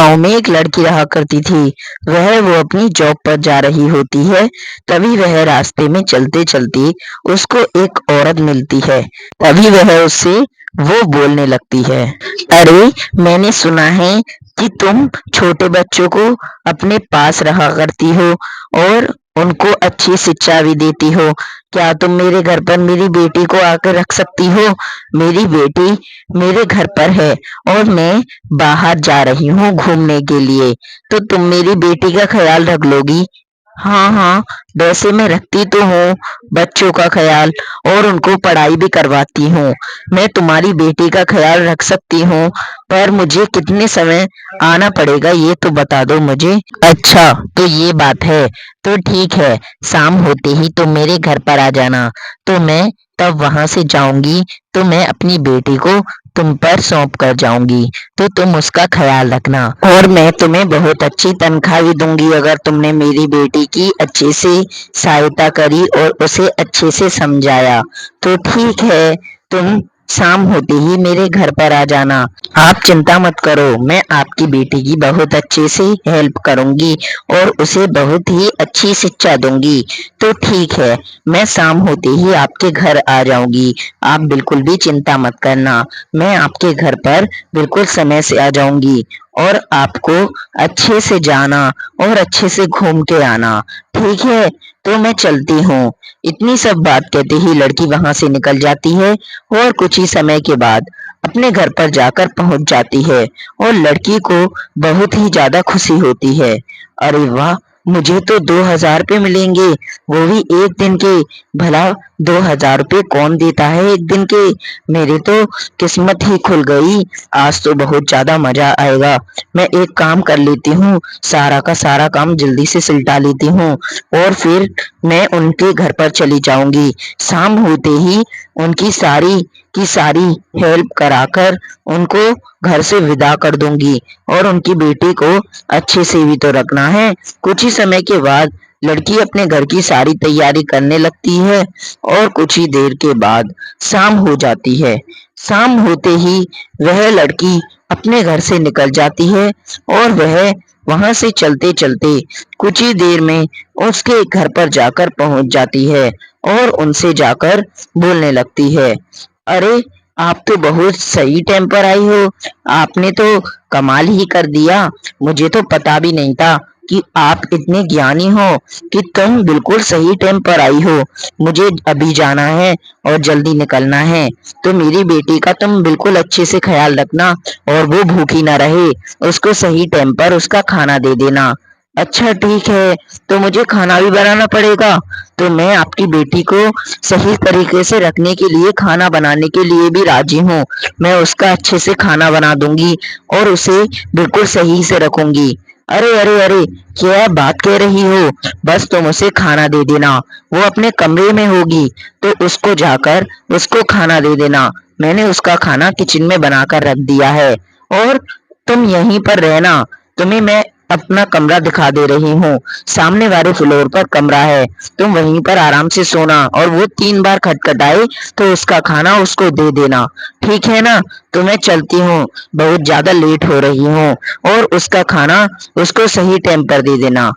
गांव में एक लड़की रहा करती थी। वो अपनी जॉब पर जा रही होती है। तभी वह रास्ते में चलते चलते उसको एक औरत मिलती है। तभी वह उससे वो बोलने लगती है, अरे मैंने सुना है कि तुम छोटे बच्चों को अपने पास रखा करती हो और उनको अच्छी शिक्षा भी देती हो। क्या तुम मेरे घर पर मेरी बेटी को आकर रख सकती हो? मेरी बेटी मेरे घर पर है और मैं बाहर जा रही हूँ घूमने के लिए, तो तुम मेरी बेटी का ख्याल रख लोगी? हाँ हाँ, वैसे मैं रखती तो हूँ बच्चों का ख्याल और उनको पढ़ाई भी करवाती हूँ। मैं तुम्हारी बेटी का ख्याल रख सकती हूँ, पर मुझे कितने समय आना पड़ेगा ये तो बता दो मुझे। अच्छा, तो ये बात है। तो ठीक है, शाम होते ही तुम मेरे घर पर आ जाना। तो मैं तब वहां से जाऊंगी, तो मैं अपनी बेटी को तुम पर सौंप कर जाऊंगी। तो तुम उसका ख्याल रखना और मैं तुम्हें बहुत अच्छी तनख्वाह भी दूंगी अगर तुमने मेरी बेटी की अच्छे से सहायता करी और उसे अच्छे से समझाया। तो ठीक है, तुम शाम होते ही मेरे घर पर आ जाना। आप चिंता मत करो, मैं आपकी बेटी की बहुत अच्छे से हेल्प करूंगी और उसे बहुत ही अच्छी शिक्षा दूंगी। तो ठीक है, मैं शाम होते ही आपके घर आ जाऊंगी। आप बिल्कुल भी चिंता मत करना, मैं आपके घर पर बिल्कुल समय से आ जाऊंगी और आपको अच्छे से जाना और अच्छे से घूम के आना। ठीक है, तो मैं चलती हूँ। इतनी सब बात कहते ही लड़की वहां से निकल जाती है और कुछ ही समय के बाद अपने घर पर जाकर पहुंच जाती है और लड़की को बहुत ही ज्यादा खुशी होती है। अरे वाह, मुझे तो 2,000 रुपये मिलेंगे, वो भी एक दिन के। भला 2,000 रुपये कौन देता है एक दिन के? मेरी तो किस्मत ही खुल गई। आज तो बहुत ज्यादा मजा आएगा। मैं एक काम कर लेती हूँ, सारा का सारा काम जल्दी से सुलटा लेती हूँ और फिर मैं उनके घर पर चली जाऊंगी। शाम होते ही उनकी सारी की सारी हेल्प कराकर उनको घर से विदा कर दूंगी और उनकी बेटी को अच्छे से भी तो रखना है। कुछ ही समय के बाद लड़की अपने घर की सारी तैयारी करने लगती है और कुछ ही देर के बाद शाम हो जाती है। शाम होते ही वह लड़की अपने घर से निकल जाती है और वह वहां से चलते चलते कुछ ही देर में उसके घर पर जाकर पहुंच जाती है और उनसे जाकर बोलने लगती है, अरे आप तो बहुत सही टाइम पर आई हो। आपने तो कमाल ही कर दिया। मुझे तो पता भी नहीं था कि आप इतने ज्ञानी हो कि तुम बिल्कुल सही टाइम पर आई हो। मुझे अभी जाना है और जल्दी निकलना है, तो मेरी बेटी का तुम बिल्कुल अच्छे से ख्याल रखना और वो भूखी ना रहे। उसको सही टाइम पर उसका खाना दे देना। अच्छा ठीक है, तो मुझे खाना भी बनाना पड़ेगा। तो मैं आपकी बेटी को सही तरीके से रखने के लिए खाना बनाने के लिए भी राजी हूँ। मैं उसका अच्छे से खाना बना दूंगी और उसे बिल्कुल सही से रखूंगी। अरे अरे अरे, क्या बात कह रही हो? बस तुम उसे खाना दे देना। वो अपने कमरे में होगी, तो उसको जाकर उसको खाना दे देना। मैंने उसका खाना किचन में बनाकर रख दिया है और तुम यहीं पर रहना। तुम्हें मैं अपना कमरा दिखा दे रही हूँ। सामने वाले फ्लोर पर कमरा है, तुम वहीं पर आराम से सोना और वो 3 बार खटखटाए तो उसका खाना उसको दे देना। ठीक है ना? तो मैं चलती हूँ, बहुत ज्यादा लेट हो रही हूँ और उसका खाना उसको सही टाइम पर दे देना।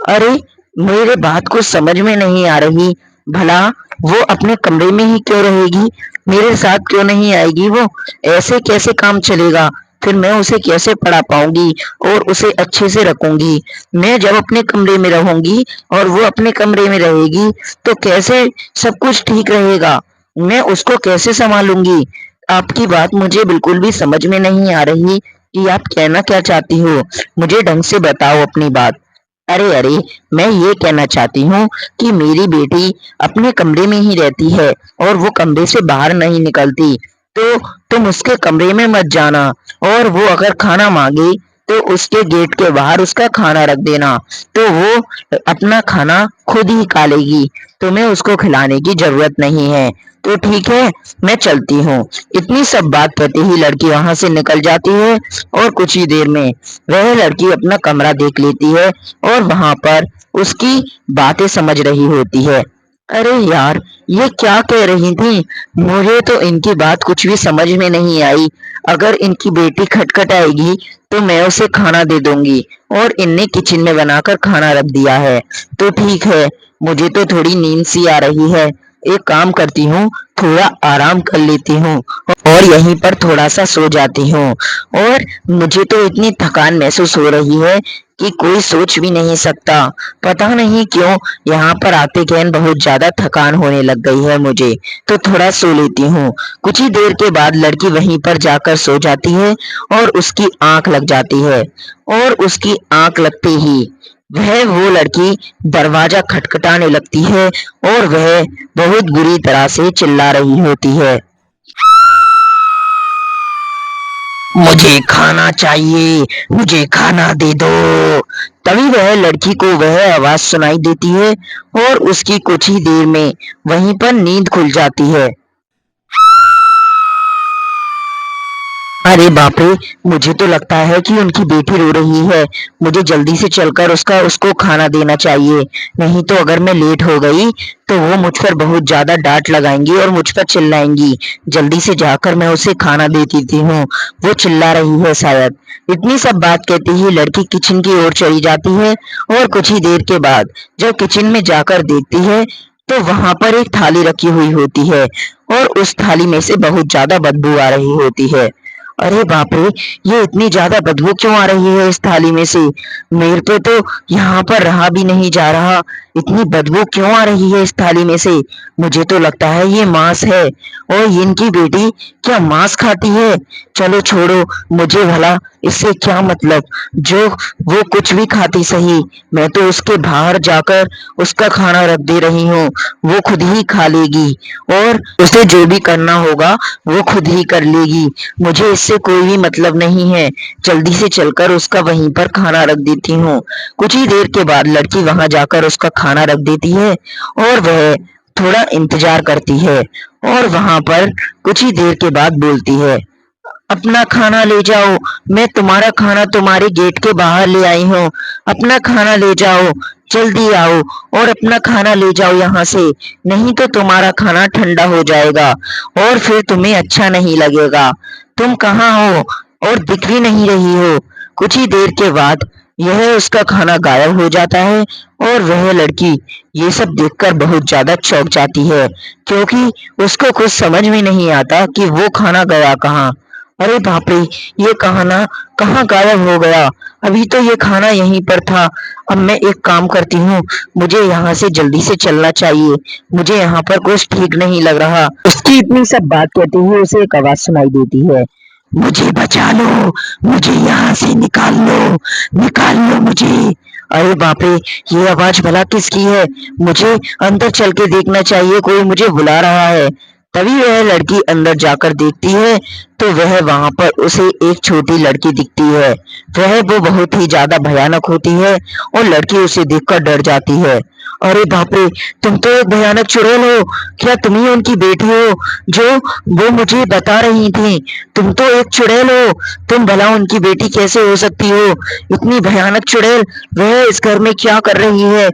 अरे, मेरे बात को समझ में नहीं आ रही। भला वो अपने कमरे में ही क्यों रहेगी? मेरे साथ क्यों नहीं आएगी वो? ऐसे कैसे काम चलेगा? फिर मैं उसे कैसे पढ़ा पाऊंगी और उसे अच्छे से रखूंगी? मैं जब अपने कमरे में रहूंगी और वो अपने कमरे में रहेगी, तो कैसे सब कुछ ठीक रहेगा? मैं उसको कैसे संभालूंगी? आपकी बात मुझे बिल्कुल भी समझ में नहीं आ रही कि आप कहना क्या चाहती हो। मुझे ढंग से बताओ अपनी बात। अरे अरे, मैं ये कहना चाहती हूँ कि मेरी बेटी अपने कमरे में ही रहती है और वो कमरे से बाहर नहीं निकलती। तो तुम उसके कमरे में मत जाना और वो अगर खाना मांगे तो उसके गेट के बाहर उसका खाना रख देना, तो वो अपना खाना खुद ही खा लेगी। तुम्हें उसको खिलाने की जरूरत नहीं है। तो ठीक है, मैं चलती हूँ। इतनी सब बात कहते ही लड़की वहां से निकल जाती है और कुछ ही देर में वह लड़की अपना कमरा देख लेती है और वहां पर उसकी बातें समझ रही होती है। अरे यार, ये क्या कह रही थी? मुझे तो इनकी बात कुछ भी समझ में नहीं आई। अगर इनकी बेटी खटखटाएगी तो मैं उसे खाना दे दूंगी, और इनने किचन में बनाकर खाना रख दिया है तो ठीक है। मुझे तो थोड़ी नींद सी आ रही है। एक काम करती हूँ, थोड़ा आराम कर लेती हूँ और यहीं पर थोड़ा सा सो जाती हूँ। और मुझे तो इतनी थकान महसूस हो रही है कि कोई सोच भी नहीं सकता। पता नहीं क्यों यहाँ पर आते गैन बहुत ज्यादा थकान होने लग गई है मुझे। तो थोड़ा सो लेती हूँ। कुछ ही देर के बाद लड़की वहीं पर जाकर सो जाती है और उसकी आंख लग जाती है। और उसकी आंख लगते ही वो लड़की दरवाजा खटखटाने लगती है और वह बहुत बुरी तरह से चिल्ला रही होती है, मुझे खाना चाहिए, मुझे खाना दे दो। तभी वह लड़की को वह आवाज सुनाई देती है और उसकी कुछ ही देर में वहीं पर नींद खुल जाती है। अरे बाप रे! मुझे तो लगता है कि उनकी बेटी रो रही है। मुझे जल्दी से चलकर उसका उसको खाना देना चाहिए। नहीं तो अगर मैं लेट हो गई तो वो मुझ पर बहुत ज्यादा डांट लगाएंगी और मुझ पर चिल्लाएंगी। जल्दी से जाकर मैं उसे खाना दे देती हूँ। वो चिल्ला रही है शायद। इतनी सब बात कहते ही लड़की किचन की ओर चली जाती है और कुछ ही देर के बाद जब किचन में जाकर देखती है तो वहां पर एक थाली रखी हुई होती है और उस थाली में से बहुत ज्यादा बदबू आ रही होती है। अरे बाप रे! ये इतनी ज्यादा बदबू क्यों आ रही है इस थाली में से? मेरे पे तो यहाँ पर रहा भी नहीं जा रहा। इतनी बदबू क्यों आ रही है इस थाली में से? मुझे तो लगता है ये मांस है। और इनकी बेटी क्या मांस खाती है? चलो छोड़ो, मुझे भला इससे क्या मतलब। जो वो कुछ भी खाती सही, मैं तो उसके बाहर जाकर उसका खाना रख दे रही हूँ। वो खुद ही खा लेगी और उसे जो भी करना होगा वो खुद ही कर लेगी। मुझे इससे कोई भी मतलब नहीं है। जल्दी से चलकर उसका वहीं पर खाना रख देती हूँ। कुछ ही देर के बाद लड़की वहां जाकर उसका खाना रख देती है और वह थोड़ा इंतजार करती है और वहां पर कुछ ही देर के बाद बोलती है, अपना खाना ले जाओ। मैं तुम्हारा खाना तुम्हारे गेट के बाहर ले आई हूँ। अपना खाना ले जाओ, जल्दी आओ और अपना खाना ले जाओ यहाँ से। नहीं तो तुम्हारा खाना ठंडा हो जाएगा और फिर तुम्हें अच्छा नहीं लगेगा। तुम कहाँ हो और दिख भी नहीं रही हो। कुछ ही देर के बाद यह उसका खाना गायब हो जाता है और वह लड़की ये सब देखकर बहुत ज्यादा चौंक जाती है, क्योंकि उसको कुछ समझ में नहीं आता कि वो खाना गया कहाँ। अरे बाप रे! ये खाना कहाँ गायब हो गया? अभी तो ये खाना यहीं पर था। अब मैं एक काम करती हूँ, मुझे यहाँ से जल्दी से चलना चाहिए। मुझे यहाँ पर कुछ ठीक नहीं लग रहा। उसकी इतनी सब बात कहते हुए उसे एक आवाज सुनाई देती है, मुझे बचा लो, मुझे यहाँ से निकाल लो मुझे। अरे बाप रे! ये आवाज भला किसकी है? मुझे अंदर चल के देखना चाहिए, कोई मुझे बुला रहा है। तभी वह लड़की अंदर जाकर देखती है तो वह वहां पर उसे एक छोटी लड़की दिखती है। वो बहुत ही ज्यादा भयानक होती है और लड़की उसे देखकर डर जाती है। अरे बाप रे! तुम तो एक भयानक चुड़ैल हो। क्या तुम ही उनकी बेटी हो जो वो मुझे बता रही थी? तुम तो एक चुड़ैल हो। तुम भला उनकी बेटी कैसे हो सकती हो? इतनी भयानक चुड़ैल वह इस घर में क्या कर रही है?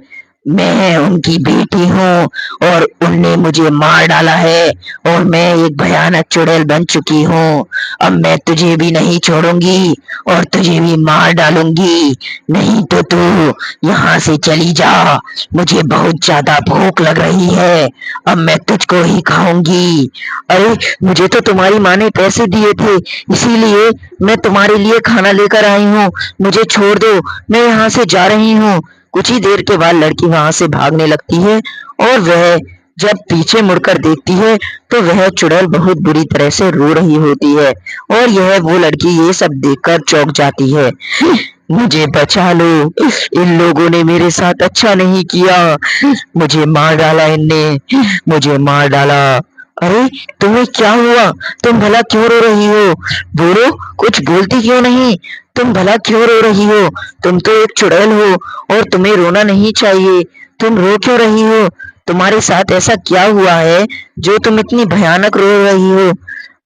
मैं उनकी बेटी हूँ और उनने मुझे मार डाला है और मैं एक भयानक चुड़ैल बन चुकी हूँ। अब मैं तुझे भी नहीं छोड़ूंगी और तुझे भी मार डालूंगी। नहीं तो तू यहाँ से चली जा। मुझे बहुत ज्यादा भूख लग रही है। अब मैं तुझको ही खाऊंगी। अरे मुझे तो तुम्हारी माँ ने पैसे दिए थे, इसीलिए मैं तुम्हारे लिए खाना लेकर आई हूँ। मुझे छोड़ दो, मैं यहाँ से जा रही हूँ। कुछ ही देर के बाद लड़की वहां से भागने लगती है और वह जब पीछे मुड़कर देखती है तो वह चुड़ैल बहुत बुरी तरह से रो रही होती है और वो लड़की ये सब देखकर चौंक जाती है। मुझे बचा लो, इन लोगों ने मेरे साथ अच्छा नहीं किया। मुझे मार डाला इनने, मुझे मार डाला। अरे तुम्हें क्या हुआ? तुम भला क्यों रो रही हो? बोलो, कुछ बोलती क्यों नहीं? तुम भला क्यों रो रही हो? तुम तो एक चुड़ैल हो और तुम्हें रोना नहीं चाहिए। तुम रो क्यों रही हो? तुम्हारे साथ ऐसा क्या हुआ है जो तुम इतनी भयानक रो रही हो?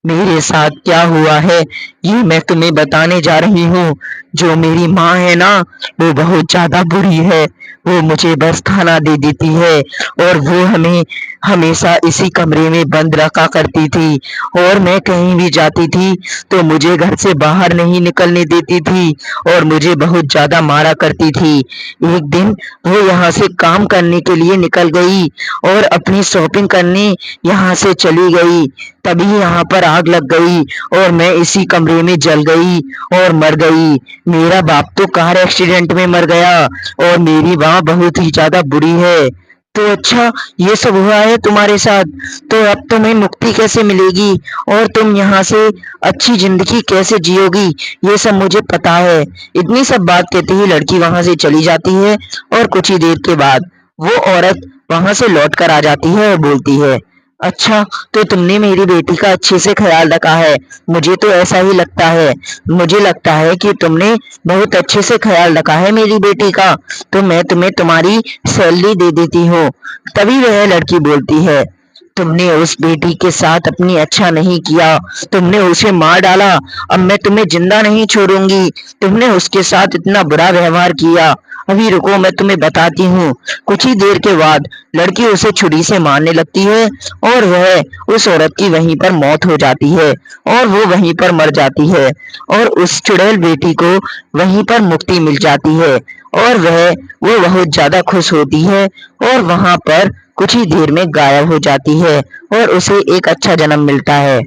मेरे साथ क्या हुआ है ये मैं तुम्हें बताने जा रही हूँ। जो मेरी माँ है ना, वो बहुत ज़्यादा बुरी है। वो मुझे बस खाना दे देती है और वो हमें हमेशा इसी कमरे में बंद रखा करती थी और मैं कहीं भी जाती थी तो मुझे घर से बाहर नहीं निकलने देती थी और मुझे बहुत ज़्यादा मारा करती थी। एक दिन वो यहाँ से काम करने के लिए निकल गई और अपनी शॉपिंग करने यहाँ से चली गई। तभी यहाँ पर आग लग गई और मैं इसी कमरे में जल गई और मर गई। मेरा बाप तो कार एक्सीडेंट में मर गया और मेरी माँ बहुत ही ज़्यादा बुरी है। तो अच्छा, ये सब हुआ है तुम्हारे साथ, तो अब तुम्हें मुक्ति कैसे मिलेगी और तुम यहाँ से अच्छी ज़िंदगी कैसे जियोगी, ये सब मुझे पता है। इतनी सब बात कहते ही लड़की वहाँ से चली जाती है और कुछ ही देर के बाद वो औरत वहाँ से लौट कर आ जाती है और बोलती है, अच्छा, तो तुमने मेरी बेटी का अच्छे से ख्याल रखा है। मुझे तो ऐसा ही लगता है। मुझे लगता है कि तुमने बहुत अच्छे से ख्याल रखा है मेरी बेटी का, तो मैं तुम्हें तुम्हारी सैलरी दे देती हूँ। तभी वह लड़की बोलती है, तुमने उस बेटी के साथ अपनी अच्छा नहीं किया, तुमने उसे मार डाला, अब मैं तुम्हें जिंदा नहीं छोड़ूंगी। तुमने उसके साथ इतना बुरा व्यवहार किया। अभी रुको, मैं तुम्हें बताती हूँ। कुछ ही देर के बाद लड़की उसे छुरी से मारने लगती है और वह उस औरत की वहीं पर मौत हो जाती है और वो वहीं पर मर जाती है और उस चुड़ैल बेटी को वहीं पर मुक्ति मिल जाती है और वो बहुत ज्यादा खुश होती है और वहां पर कुछ ही देर में गायब हो जाती है और उसे एक अच्छा जन्म मिलता है।